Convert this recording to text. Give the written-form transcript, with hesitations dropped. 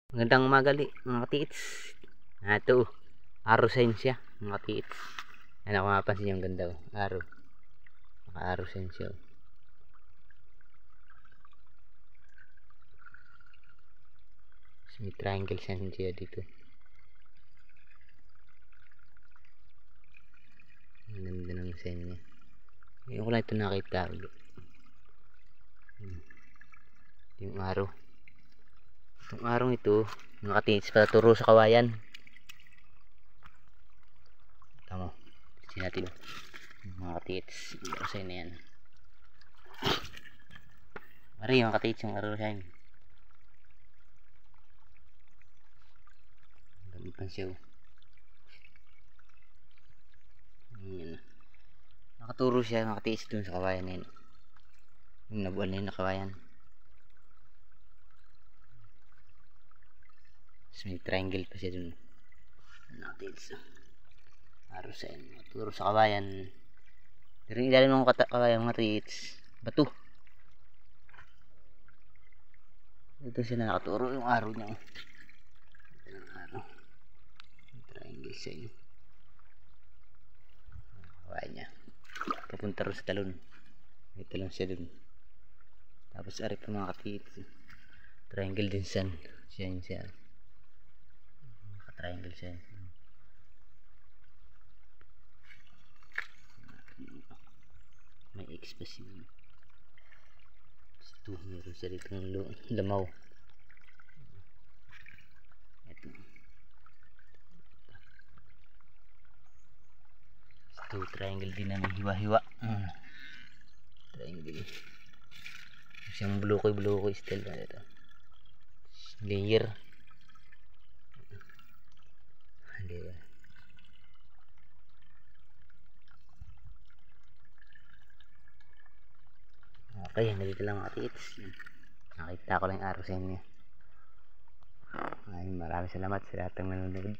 Magandang umaga mga katiits. Ito, araw sensya mga katiits. Yan ako mapapansin yung ganda. Araw. Araw sensya. May triangle sensya dito. Ang ganda ng sensya. Ngayon ko lang ito nakita. Yung araw. Itong araw ito, mga katiits, patuturo sa kawayan. Tama. Kasi natin mga katiits. Araw na yan. Mari mga katiits yung araw sa yan. Gamitan siya. Ayan. Nakaturo siya mga katiits dun sa kawayan na yun. Yung nabuan na yun na kawayan. May triangle pa siya dun. Nakatiits. Araw sa yan. Nakaturo sa kawayan. Pero yung ilalim ng kawayan mga katiits. Bato. Ito siya na nakaturo yung araw niya. Ito yung araw. May triangle siya yun. Kawayan niya. Papunta rin sa talon. May talon siya dun. Tapos arip yung mga katiits. Triangle din siya. Siya yun siya. Triangle siya. May X pa siya. Ito, meron siya dito ng lamaw. Ito. Ito, triangle din na may hiwa-hiwa. Triangle. Siyang bulukoy style na ito. Layer. Layer. Okay, nandito lang mga katiits. Nakita ko lang yung araw sa inyo. Maraming salamat sa lahat ng nanonood.